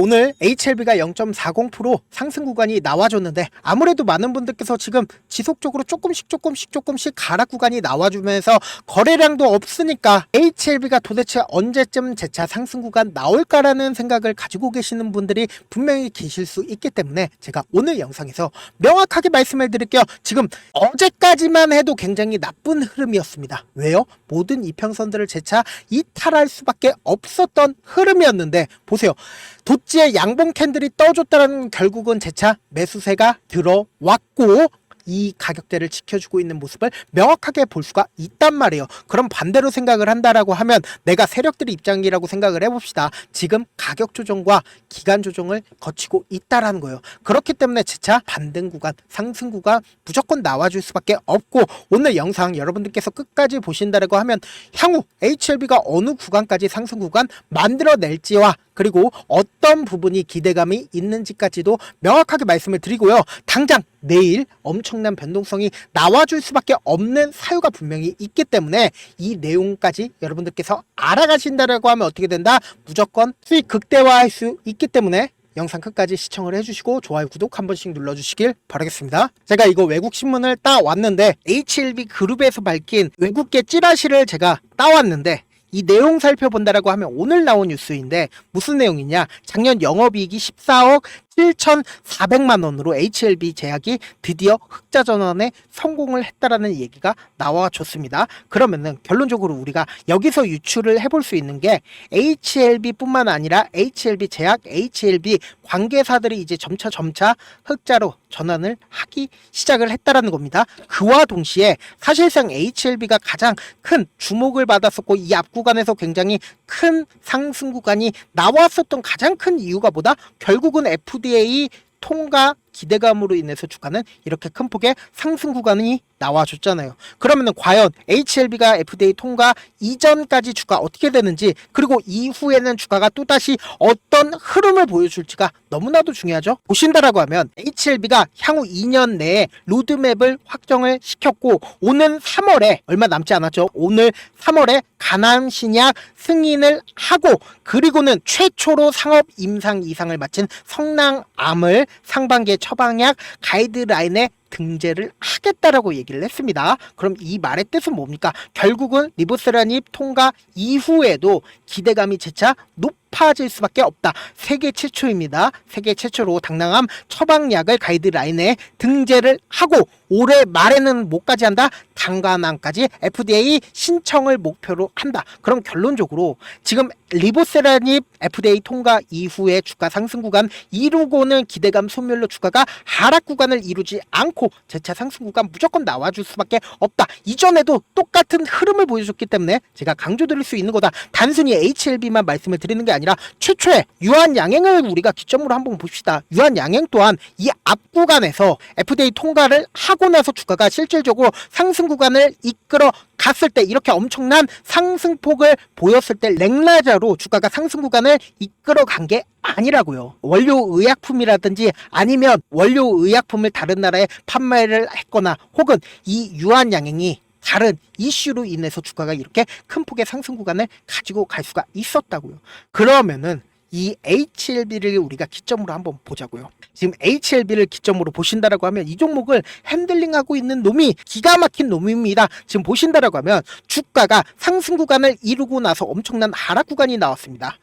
오늘 HLB가 0.40% 상승 구간이 나와줬는데 아무래도 많은 분들께서 지금 지속적으로 조금씩 가락 구간이 나와주면서 거래량도 없으니까 HLB가 도대체 언제쯤 재차 상승 구간 나올까라는 생각을 가지고 계시는 분들이 분명히 계실 수 있기 때문에 제가 오늘 영상에서 명확하게 말씀을 드릴게요. 지금 어제까지만 해도 굉장히 나쁜 흐름이었습니다. 왜요? 모든 이평선들을 재차 이탈할 수밖에 없었던 흐름이었는데 보세요. 도지에 양봉 캔들이 떠줬다는 결국은 재차 매수세가 들어왔고 이 가격대를 지켜주고 있는 모습을 명확하게 볼 수가 있단 말이에요. 그럼 반대로 생각을 한다라고 하면 내가 세력들의 입장이라고 생각을 해봅시다. 지금 가격 조정과 기간 조정을 거치고 있다라는 거예요. 그렇기 때문에 재차 반등 구간, 상승 구간 무조건 나와줄 수밖에 없고 오늘 영상 여러분들께서 끝까지 보신다라고 하면 향후 HLB가 어느 구간까지 상승 구간 만들어낼지와 그리고 어떤 부분이 기대감이 있는지까지도 명확하게 말씀을 드리고요. 당장 내일 엄청난 변동성이 나와줄 수밖에 없는 사유가 분명히 있기 때문에 이 내용까지 여러분들께서 알아가신다라고 하면 어떻게 된다? 무조건 수익 극대화할 수 있기 때문에 영상 끝까지 시청을 해주시고 좋아요, 구독 한 번씩 눌러주시길 바라겠습니다. 제가 이거 외국 신문을 따왔는데 HLB 그룹에서 밝힌 외국계 찌라시를 제가 따왔는데 이 내용 살펴본다라고 하면 오늘 나온 뉴스인데 무슨 내용이냐? 작년 영업이익이 14억 7,400만 원으로 HLB 제약이 드디어 흑자 전환에 성공을 했다라는 얘기가 나와줬습니다. 그러면은 결론적으로 우리가 여기서 유추를 해볼 수 있는 게 HLB 뿐만 아니라 HLB 제약, HLB 관계사들이 이제 점차 흑자로 전환을 하기 시작을 했다라는 겁니다. 그와 동시에 사실상 HLB가 가장 큰 주목을 받았었고 이 앞 구간에서 굉장히 큰 상승 구간이 나왔었던 가장 큰 이유가 뭐다? 결국은 FDA 통과 기대감으로 인해서 주가는 이렇게 큰 폭의 상승 구간이 나와줬잖아요. 그러면은 과연 HLB가 FDA 통과 이전까지 주가 어떻게 되는지 그리고 이후에는 주가가 또다시 어떤 흐름을 보여줄지가 너무나도 중요하죠. 보신다라고 하면 HLB가 향후 2년 내에 로드맵을 확정을 시켰고 오는 3월에 얼마 남지 않았죠. 오늘 3월에 간암 신약 승인을 하고 그리고는 최초로 상업 임상 이상을 마친 성낭암을 상반기에 처방약 가이드라인에 등재를 하겠다라고 얘기를 했습니다. 그럼 이 말의 뜻은 뭡니까? 결국은 리보세라닙 통과 이후에도 기대감이 재차 높아질 수밖에 없다. 세계 최초입니다. 세계 최초로 당당함 처방약을 가이드라인에 등재를 하고 올해 말에는 뭐까지 한다? 당간암까지 FDA 신청을 목표로 한다. 그럼 결론적으로 지금 리보세라닙 FDA 통과 이후에 주가 상승 구간 이루고는 기대감 소멸로 주가가 하락 구간을 이루지 않고 재차 상승 구간 무조건 나와줄 수밖에 없다. 이전에도 똑같은 흐름을 보여줬기 때문에 제가 강조드릴 수 있는 거다. 단순히 HLB만 말씀을 드리는 게 아니라 최초의 유한양행을 우리가 기점으로 한번 봅시다. 유한양행 또한 이 앞 구간에서 FDA 통과를 하고 나서 주가가 실질적으로 상승 구간을 이끌어 갔을 때 이렇게 엄청난 상승폭을 보였을 때 랭라자로 주가가 상승 구간을 이끌어 간 게 아니라고요. 원료 의약품이라든지 아니면 원료 의약품을 다른 나라에 판매를 했거나 혹은 이 유한양행이 다른 이슈로 인해서 주가가 이렇게 큰 폭의 상승 구간을 가지고 갈 수가 있었다고요. 그러면은 이 HLB를 우리가 기점으로 한번 보자고요. 지금 HLB를 기점으로 보신다라고 하면 이 종목을 핸들링하고 있는 놈이 기가 막힌 놈입니다. 지금 보신다라고 하면 주가가 상승 구간을 이루고 나서 엄청난 하락 구간이 나왔습니다.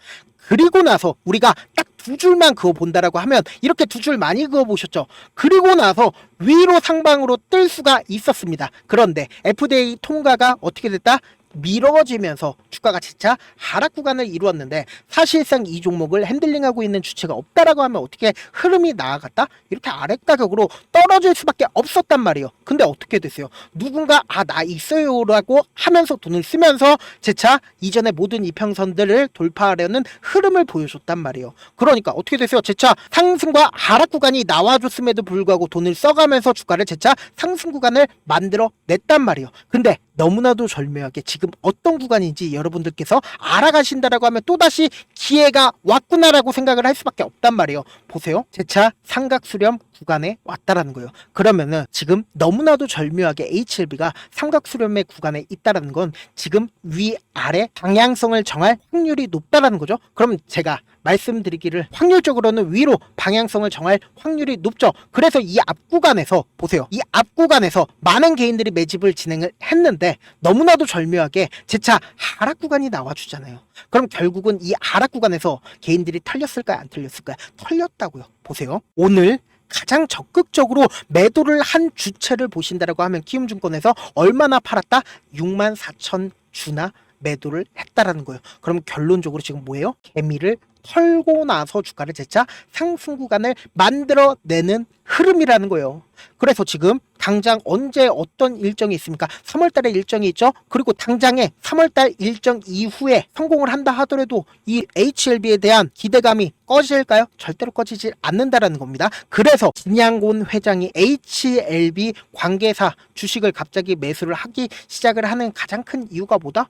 그리고 나서 우리가 딱 두 줄만 그어 본다라고 하면 이렇게 두 줄 많이 그어 보셨죠. 그리고 나서 위로 상방으로 뜰 수가 있었습니다. 그런데 FDA 통과가 어떻게 됐다? 미뤄지면서 주가가 재차 하락 구간을 이루었는데 사실상 이 종목을 핸들링하고 있는 주체가 없다라고 하면 어떻게 흐름이 나아갔다? 이렇게 아래 가격으로 떨어질 수밖에 없었단 말이에요. 근데 어떻게 됐어요? 누군가 나 있어요 라고 하면서 돈을 쓰면서 재차 이전의 모든 이평선들을 돌파하려는 흐름을 보여줬단 말이에요. 그러니까 어떻게 됐어요? 재차 상승과 하락 구간이 나와줬음에도 불구하고 돈을 써가면서 주가를 재차 상승 구간을 만들어 냈단 말이에요. 근데 너무나도 절묘하게 지금 어떤 구간인지 여러분들께서 알아가신다라고 하면 또다시 기회가 왔구나라고 생각을 할 수밖에 없단 말이에요. 보세요. 재차 삼각 수렴 구간에 왔다라는 거예요. 그러면은 지금 너무나도 절묘하게 HLB가 삼각 수렴의 구간에 있다라는 건 지금 위아래 방향성을 정할 확률이 높다라는 거죠. 그럼 제가 말씀드리기를 확률적으로는 위로 방향성을 정할 확률이 높죠. 그래서 이 앞 구간에서 보세요. 이 앞 구간에서 많은 개인들이 매집을 진행을 했는데 너무나도 절묘하게 재차 하락 구간이 나와주잖아요. 그럼 결국은 이 하락 구간에서 개인들이 털렸을까요? 안 털렸을까요? 털렸다고요. 보세요. 오늘 가장 적극적으로 매도를 한 주체를 보신다라고 하면 키움증권에서 얼마나 팔았다? 64,000주나 매도를 했다라는 거예요. 그럼 결론적으로 지금 뭐예요? 개미를 털고 나서 주가를 재차 상승 구간을 만들어내는 흐름이라는 거예요. 그래서 지금 당장 언제 어떤 일정이 있습니까? 3월달에 일정이 있죠. 그리고 당장에 3월달 일정 이후에 성공을 한다 하더라도 이 HLB에 대한 기대감이 꺼질까요? 절대로 꺼지지 않는다라는 겁니다. 그래서 진양곤 회장이 HLB 관계사 주식을 갑자기 매수를 하기 시작을 하는 가장 큰 이유가 뭐다?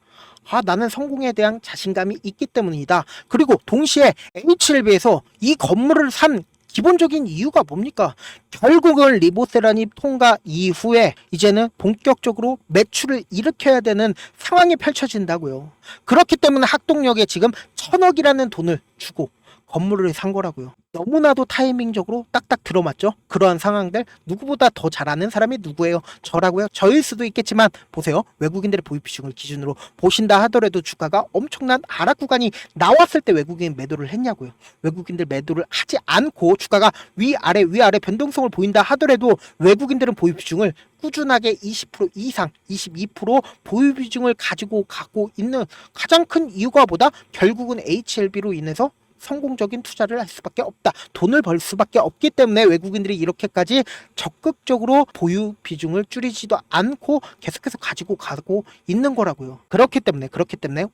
나는 성공에 대한 자신감이 있기 때문이다. 그리고 동시에 HLB에서 이 건물을 산 기본적인 이유가 뭡니까? 결국은 리보세라니 통과 이후에 이제는 본격적으로 매출을 일으켜야 되는 상황이 펼쳐진다고요. 그렇기 때문에 학동역에 지금 1,000억이라는 돈을 주고 건물을 산 거라고요. 너무나도 타이밍적으로 딱딱 들어맞죠? 그러한 상황들 누구보다 더 잘 아는 사람이 누구예요? 저라고요? 저일 수도 있겠지만 보세요. 외국인들의 보유 비중을 기준으로 보신다 하더라도 주가가 엄청난 하락 구간이 나왔을 때 외국인 매도를 했냐고요. 외국인들 매도를 하지 않고 주가가 위아래 변동성을 보인다 하더라도 외국인들은 보유 비중을 꾸준하게 20% 이상 22% 보유 비중을 가지고 가고 있는 가장 큰 이유가 뭐다? 결국은 HLB로 인해서 성공적인 투자를 할 수밖에 없다. 돈을 벌 수밖에 없기 때문에 외국인들이 이렇게까지 적극적으로 보유 비중을 줄이지도 않고 계속해서 가지고 가고 있는 거라고요. 그렇기 때문에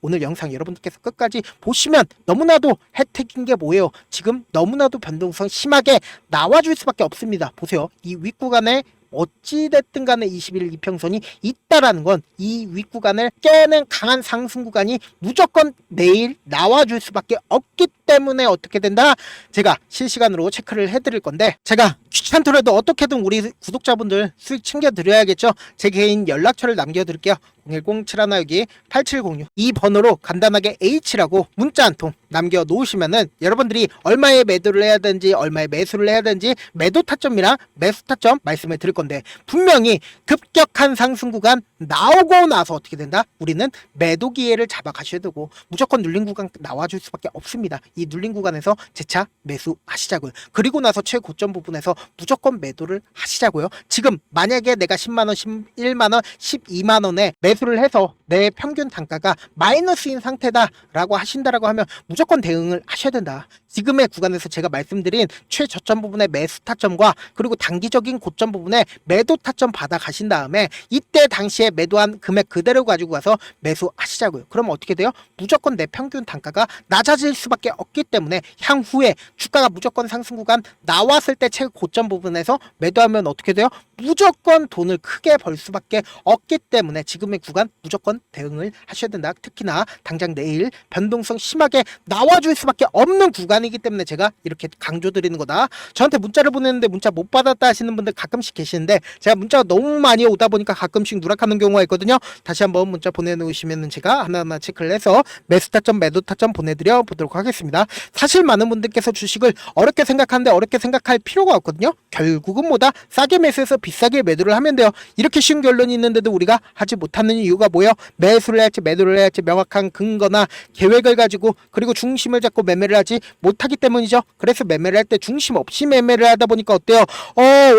오늘 영상 여러분들께서 끝까지 보시면 너무나도 혜택인 게 뭐예요? 지금 너무나도 변동성 심하게 나와줄 수밖에 없습니다. 보세요. 이 윗구간에 어찌됐든 간에 21일 이평선이 있다라는 건 이 윗구간을 깨는 강한 상승 구간이 무조건 내일 나와줄 수밖에 없기 때문에 어떻게 된다? 제가 실시간으로 체크를 해드릴 건데 제가 귀찮더라도 어떻게든 우리 구독자분들 수익 챙겨드려야겠죠? 제 개인 연락처를 남겨드릴게요. 010-7162-8706 이 번호로 간단하게 H라고 문자 한 통 남겨놓으시면은 여러분들이 얼마에 매도를 해야 되는지 얼마에 매수를 해야 되는지 매도 타점이랑 매수 타점 말씀을 드릴 건데 분명히 급격한 상승 구간 나오고 나서 어떻게 된다? 우리는 매도 기회를 잡아 가셔야 되고 무조건 눌린 구간 나와줄 수밖에 없습니다. 이 눌린 구간에서 재차 매수하시자고요. 그리고 나서 최고점 부분에서 무조건 매도를 하시자고요. 지금 만약에 내가 10만원, 11만원, 12만원에 매수를 해서 내 평균 단가가 마이너스인 상태다라고 하신다라고 하면 무조건 대응을 하셔야 된다. 지금의 구간에서 제가 말씀드린 최저점 부분의 매수 타점과 그리고 단기적인 고점 부분에 매도 타점 받아 가신 다음에 이때 당시에 매도한 금액 그대로 가지고 가서 매수하시자고요. 그럼 어떻게 돼요? 무조건 내 평균 단가가 낮아질 수밖에 없기 때문에 향후에 주가가 무조건 상승 구간 나왔을 때 최고점 부분에서 매도하면 어떻게 돼요? 무조건 돈을 크게 벌 수밖에 없기 때문에 지금의 구간 무조건 대응을 하셔야 된다. 특히나 당장 내일 변동성 심하게 나와줄 수밖에 없는 구간이기 때문에 제가 이렇게 강조드리는 거다. 저한테 문자를 보냈는데 문자 못 받았다 하시는 분들 가끔씩 계시는데 제가 문자가 너무 많이 오다 보니까 가끔씩 누락하는 경우가 있거든요. 다시 한번 문자 보내놓으시면 제가 하나하나 체크를 해서 매수 타점 매도 타점 보내드려 보도록 하겠습니다. 사실 많은 분들께서 주식을 어렵게 생각하는데 어렵게 생각할 필요가 없거든요. 결국은 뭐다? 싸게 매수해서 비싸게 매도를 하면 돼요. 이렇게 쉬운 결론이 있는데도 우리가 하지 못하는 이유가 뭐예요? 매수를 해야지 매도를 해야지 명확한 근거나 계획을 가지고 그리고 중심을 잡고 매매를 하지 못하기 때문이죠. 그래서 매매를 할 때 중심 없이 매매를 하다 보니까 어때요?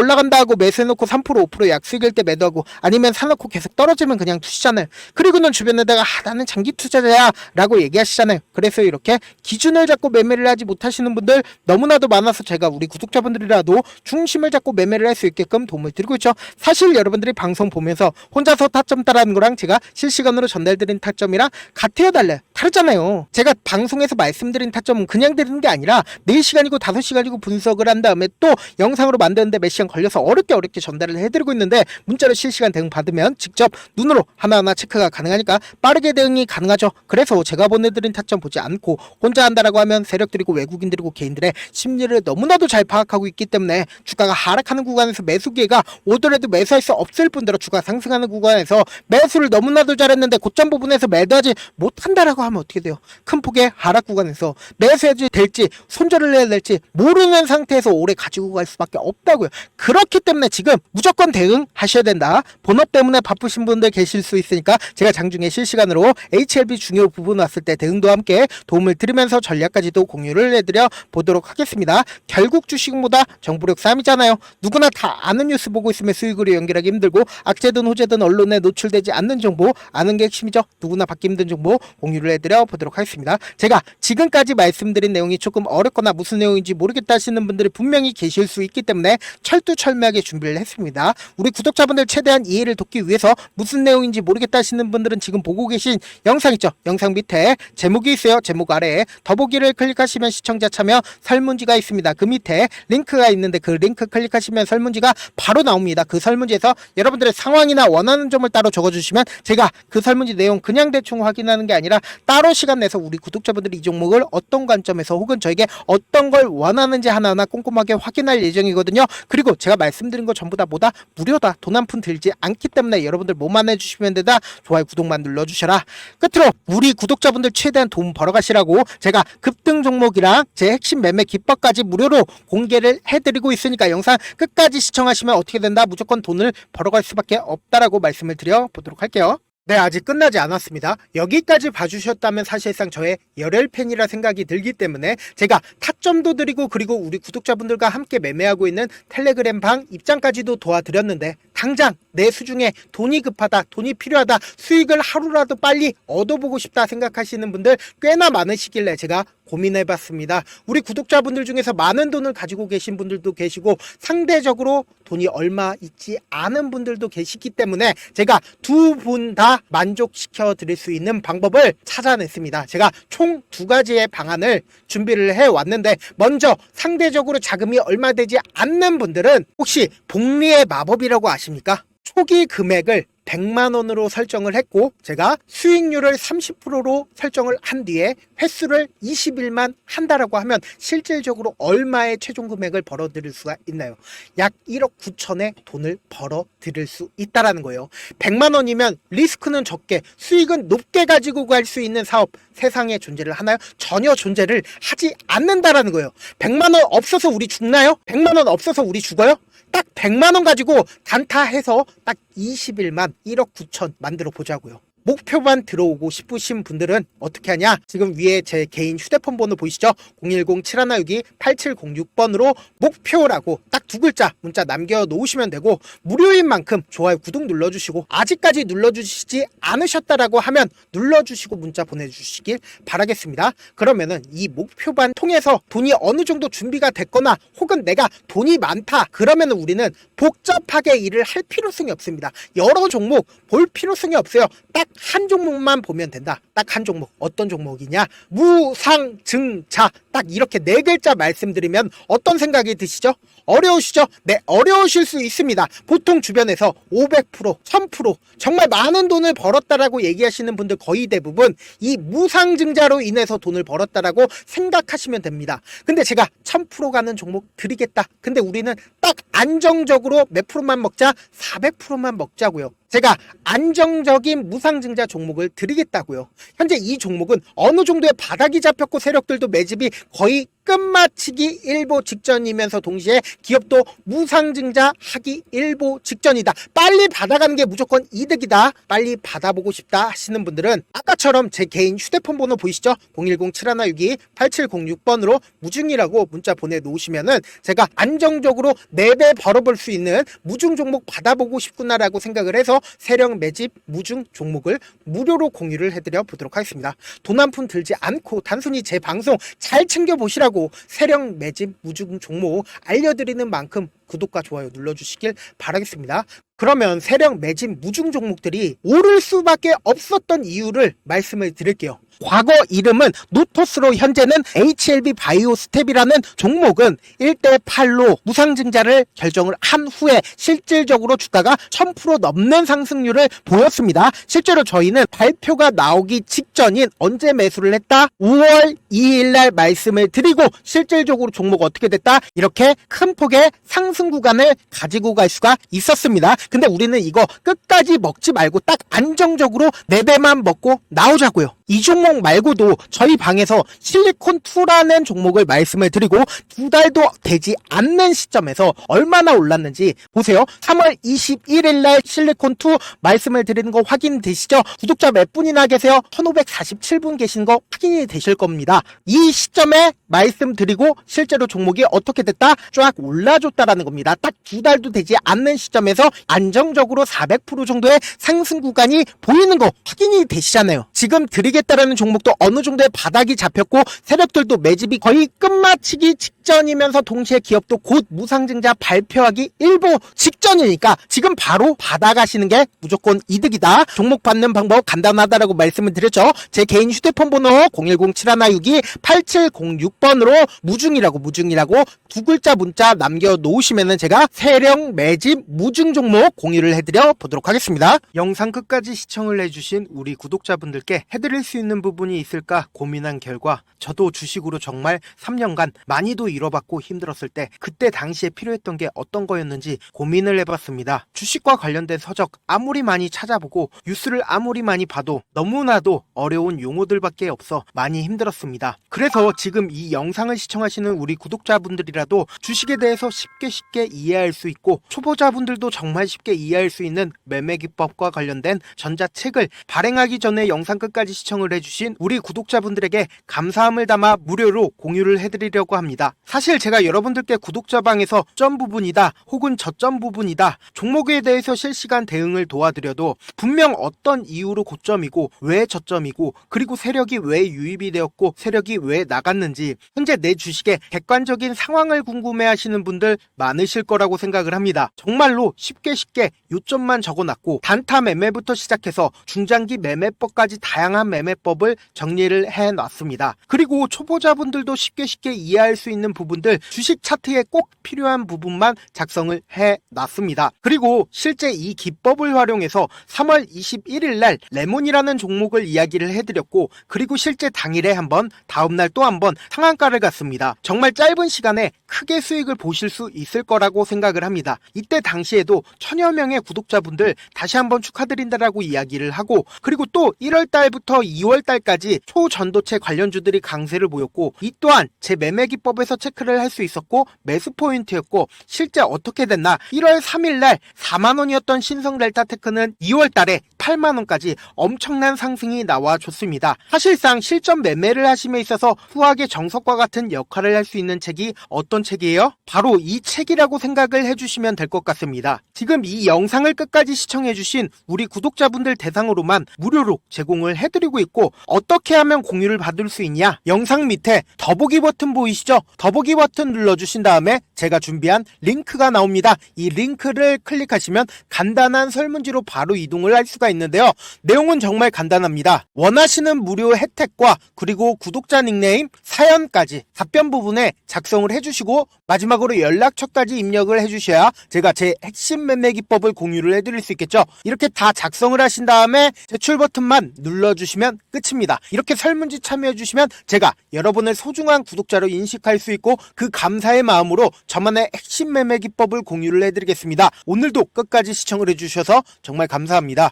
올라간다 하고 매수해놓고 3% 5% 약수익일 때 매도하고 아니면 사놓고 계속 떨어지면 그냥 투시잖아요. 그리고는 주변에다가 나는 장기 투자자야 라고 얘기하시잖아요. 그래서 이렇게 기준을 잡고 매매를 하지 못하시는 분들 너무나도 많아서 제가 우리 구독자분들이라도 중심을 잡고 매매를 할 수 있게끔 도움을 드리고 있죠. 사실 여러분들이 방송 보면서 혼자서 타점 따라하는 거랑 제가 실시간으로 전달드린 타점이랑 같아요 달라요? 다르잖아요. 제가 방송에서 말씀드린 타점은 그냥 드리는 게 아니라 4시간이고 5시간이고 분석을 한 다음에 또 영상으로 만드는데 몇 시간 걸려서 어렵게 전달을 해드리고 있는데, 문자로 실시간 대응 받으면 직접 눈으로 하나하나 체크가 가능하니까 빠르게 대응이 가능하죠. 그래서 제가 보내드린 타점 보지 않고 혼자 한다라고 하면 세력들이고 외국인들이고 개인들의 심리를 너무나도 잘 파악하고 있기 때문에 주가가 하락하는 구간에서 매수 기회가 오더라도 매수할 수 없을 뿐더러 주가 상승하는 구간에서 매수를 너무나도 잘했는데 고점 부분에서 매도하지 못한다라고 하면 어떻게 돼요? 큰 폭의 하락 구간에서 매수해야 될지 손절을 해야 될지 모르는 상태에서 오래 가지고 갈 수밖에 없다고요. 그렇기 때문에 지금 무조건 대응하셔야 된다. 본업 때문에 바쁘신 분들 계실 수 있으니까 제가 장중에 실시간으로 HLB 중요 부분 왔을 때 대응도 함께 도움을 드리면서 전략까지도 공유를 해드려 보도록 하겠습니다. 결국 주식보다 정보력 싸움이잖아요. 누구나 다 아는 뉴스 보고 있으면 수익으로 연결하기 힘들고 악재든 호재든 언론에 노출되지 않는 정보 아는 게 핵심이죠. 누구나 받기 힘든 정보 공유를 해드려 보도록 하겠습니다. 제가 지금까지 말씀드린 내용이 조금 어렵거나 무슨 내용인지 모르겠다 하시는 분들이 분명히 계실 수 있기 때문에 철두철미하게 준비를 했습니다. 우리 구독자분들 최대한 이해를 돕기 위해서 무슨 내용인지 모르겠다 하시는 분들은 지금 보고 계신 영상 있죠? 영상 밑에 제목이 있어요. 제목 아래에 더보기를 클릭하시면 시청자 참여 설문지가 있습니다. 그 밑에 링크가 있는데 그 링크 클릭하시면 설문지가 바로 나옵니다. 그 설문지에서 여러분들의 상황이나 원하는 점을 따로 적어주시면 제가 그 설문지 내용 그냥 대충 확인하는 게 아니라 따로 시간 내서 우리 구독자분들이 이 종목을 어떤 관점에서 혹은 저에게 어떤 걸 원하는지 하나하나 꼼꼼하게 확인할 예정이거든요. 그리고 제가 말씀드린 거 전부 다 뭐다? 무료다. 돈 한 푼 들지 않기 때문에 여러분들 뭐만 해주시면 된다. 좋아요 구독만 눌러주셔라. 끝으로 우리 구독자분들 최대한 돈 벌어가시라고 제가 급등 종목이랑 제 핵심 매매 기법까지 무료로 공개를 해드리고 있으니까 영상 끝까지 시청하시면 어떻게 된다? 무조건 돈을 벌어갈 수밖에 없다라고 말씀을 드려보도록 할게요. 네, 아직 끝나지 않았습니다. 여기까지 봐주셨다면 사실상 저의 열혈 팬이라 생각이 들기 때문에 제가 타점도 드리고 그리고 우리 구독자분들과 함께 매매하고 있는 텔레그램 방 입장까지도 도와드렸는데, 당장 내 수중에 돈이 급하다, 돈이 필요하다, 수익을 하루라도 빨리 얻어보고 싶다 생각하시는 분들 꽤나 많으시길래 제가 고민해봤습니다. 우리 구독자분들 중에서 많은 돈을 가지고 계신 분들도 계시고 상대적으로 돈이 얼마 있지 않은 분들도 계시기 때문에 제가 두 분 다 만족시켜 드릴 수 있는 방법을 찾아냈습니다. 제가 총 2가지의 방안을 준비를 해왔는데, 먼저 상대적으로 자금이 얼마 되지 않는 분들은 혹시 복리의 마법이라고 아십니까? 초기 금액을 100만원으로 설정을 했고 제가 수익률을 30%로 설정을 한 뒤에 횟수를 20일만 한다라고 하면 실질적으로 얼마의 최종 금액을 벌어들일 수가 있나요? 약 1억 9천의 돈을 벌어들일 수 있다라는 거예요. 100만원이면 리스크는 적게 수익은 높게 가지고 갈 수 있는 사업 세상에 존재를 하나요? 전혀 존재를 하지 않는다라는 거예요. 100만원 없어서 우리 죽나요? 100만원 없어서 우리 죽어요? 딱 100만원 가지고 단타해서 딱 20일만 1억 9천 만들어 보자고요. 목표만 들어오고 싶으신 분들은 어떻게 하냐? 지금 위에 제 개인 휴대폰 번호 보이시죠? 010-7162-8706번으로 목표라고 딱 2글자 문자 남겨놓으시면 되고, 무료인 만큼 좋아요 구독 눌러주시고, 아직까지 눌러주시지 않으셨다라고 하면 눌러주시고 문자 보내주시길 바라겠습니다. 그러면은 이 목표반 통해서 돈이 어느 정도 준비가 됐거나 혹은 내가 돈이 많다 그러면은 우리는 복잡하게 일을 할 필요성이 없습니다. 여러 종목 볼 필요성이 없어요. 딱 한 종목만 보면 된다. 딱 한 종목. 어떤 종목이냐? 무상증자. 딱 이렇게 4글자 말씀드리면 어떤 생각이 드시죠? 어려우시죠? 네, 어려우실 수 있습니다. 보통 주변에서 500%, 1000% 정말 많은 돈을 벌었다라고 얘기하시는 분들 거의 대부분 이 무상증자로 인해서 돈을 벌었다라고 생각하시면 됩니다. 근데 제가 1000% 가는 종목 드리겠다. 근데 우리는 딱 안정적으로 몇 프로만 먹자? 400%만 먹자고요. 제가 안정적인 무상증자 종목을 드리겠다고요. 현재 이 종목은 어느 정도의 바닥이 잡혔고 세력들도 매집이 거의 끝마치기 일보 직전이면서 동시에 기업도 무상증자 하기 일보 직전이다. 빨리 받아가는 게 무조건 이득이다. 빨리 받아보고 싶다 하시는 분들은 아까처럼 제 개인 휴대폰 번호 보이시죠? 010-7162-8706번으로 무중이라고 문자 보내놓으시면은 제가 안정적으로 4배 벌어볼 수 있는 무중 종목 받아보고 싶구나라고 생각을 해서 세력 매집 무중 종목을 무료로 공유를 해드려 보도록 하겠습니다. 돈 한 푼 들지 않고 단순히 제 방송 잘 챙겨보시라고 세력 매집 무중 종목 알려드리는 만큼 구독과 좋아요 눌러주시길 바라겠습니다. 그러면 세력 매집 무중 종목들이 오를 수밖에 없었던 이유를 말씀을 드릴게요. 과거 이름은 노토스로 현재는 HLB 바이오스텝이라는 종목은 1대8로 무상증자를 결정을 한 후에 실질적으로 주가가 1000% 넘는 상승률을 보였습니다. 실제로 저희는 발표가 나오기 직전인 언제 매수를 했다? 5월 2일 날 말씀을 드리고 실질적으로 종목 어떻게 됐다? 이렇게 큰 폭의 상승 구간을 가지고 갈 수가 있었습니다. 근데 우리는 이거 끝까지 먹지 말고 딱 안정적으로 4배만 먹고 나오자고요. 이 종목 말고도 저희 방에서 실리콘2라는 종목을 말씀을 드리고 2달도 되지 않는 시점에서 얼마나 올랐는지 보세요. 3월 21일 날 실리콘2 말씀을 드리는 거 확인되시죠? 구독자 몇 분이나 계세요? 1547분 계신 거 확인이 되실 겁니다. 이 시점에 말씀드리고 실제로 종목이 어떻게 됐다? 쫙 올라줬다라는 겁니다. 딱 2달도 되지 않는 시점에서 안정적으로 400% 정도의 상승 구간이 보이는 거 확인이 되시잖아요. 지금 드리겠다라는 종목도 어느 정도의 바닥이 잡혔고 세력들도 매집이 거의 끝마치기 직전이면서 동시에 기업도 곧 무상증자 발표하기 일보 직전이니까 지금 바로 받아가시는 게 무조건 이득이다. 종목 받는 방법 간단하다라고 말씀을 드렸죠. 제 개인 휴대폰 번호 010-7162-8706번으로 무중이라고 두 글자 문자 남겨놓으시면은 제가 세력 매집 무중 종목 공유를 해드려 보도록 하겠습니다. 영상 끝까지 시청을 해주신 우리 구독자분들께 해드릴 수 있는 부분이 있을까 고민한 결과 저도 주식으로 정말 3년간 많이도 잃어봤고 힘들었을 때 그때 당시에 필요했던 게 어떤 거였는지 고민을 해봤습니다. 주식과 관련된 서적 아무리 많이 찾아보고 뉴스를 아무리 많이 봐도 너무나도 어려운 용어들밖에 없어 많이 힘들었습니다. 그래서 지금 이 영상을 시청하시는 우리 구독자분들이라도 주식에 대해서 쉽게 이해할 수 있고 초보자분들도 정말 쉽게 이해할 수 있는 매매 기법과 관련된 전자책을 발행하기 전에 영상 끝까지 시청을 해주신 우리 구독자분들에게 감사함을 담아 무료로 공유를 해드리려고 합니다. 사실 제가 여러분들께 구독자방에서 점 부분이다 혹은 저점 부분이다 종목에 대해서 실시간 대응을 도와드려도 분명 어떤 이유로 고점이고 왜 저점이고 그리고 세력이 왜 유입이 되었고 세력이 왜 나갔는지 현재 내 주식의 객관적인 상황을 궁금해하시는 분들 많으실 거라고 생각을 합니다. 정말로 쉽게 요점만 적어놨고 단타 매매부터 시작해서 중장기 매매법까지 다양한 매매법을 정리를 해놨습니다. 그리고 초보자분들도 쉽게 이해할 수 있는 부분들 주식 차트에 꼭 필요한 부분만 작성을 해놨습니다. 그리고 실제 이 기법을 활용해서 3월 21일 날 레몬이라는 종목을 이야기를 해드렸고 그리고 실제 당일에 한번 다음날 또 한번 상한가를 갔습니다. 정말 짧은 시간에 크게 수익을 보실 수 있을 거라고 생각을 합니다. 이때 당시에도 1000여 명의 구독자분들 다시 한번 축하드린다라고 이야기를 하고 그리고 또 1월달부터 2월달까지 초전도체 관련주들이 강세를 보였고 이 또한 제 매매 기법에서 체크를 할 수 있었고 매수 포인트였고 실제 어떻게 됐나 1월 3일날 4만원이었던 신성델타테크는 2월달에 8만원까지 엄청난 상승이 나와줬습니다. 사실상 실전 매매를 하심에 있어서 후하게 정석과 같은 역할을 할 수 있는 책이 어떤 책이에요? 바로 이 책이라고 생각을 해주시면 될 것 같습니다. 지금 이 영상을 끝까지 시청해주신 우리 구독자분들 대상으로만 무료로 제공을 해드리고 있고 어떻게 하면 공유를 받을 수 있냐? 영상 밑에 더보기 버튼 보이시죠? 더보기 버튼 눌러주신 다음에 제가 준비한 링크가 나옵니다. 이 링크를 클릭하시면 간단한 설문지로 바로 이동을 할 수가 있는데요. 내용은 정말 간단합니다. 원하시는 무료 혜택과 그리고 구독자 닉네임, 사연까지 답변 부분에 작성을 해주시고 마지막으로 연락처까지 입력을 해주셔야 제가 제 핵심 매매 기법을 공유를 해드릴 수 있겠죠. 이렇게 다 작성을 하신 다음에 제출 버튼만 눌러주시면 끝입니다. 이렇게 설문지 참여해주시면 제가 여러분을 소중한 구독자로 인식할 수 있고 그 감사의 마음으로 저만의 핵심 매매 기법을 공유를 해드리겠습니다. 오늘도 끝까지 시청을 해주셔서 정말 감사합니다.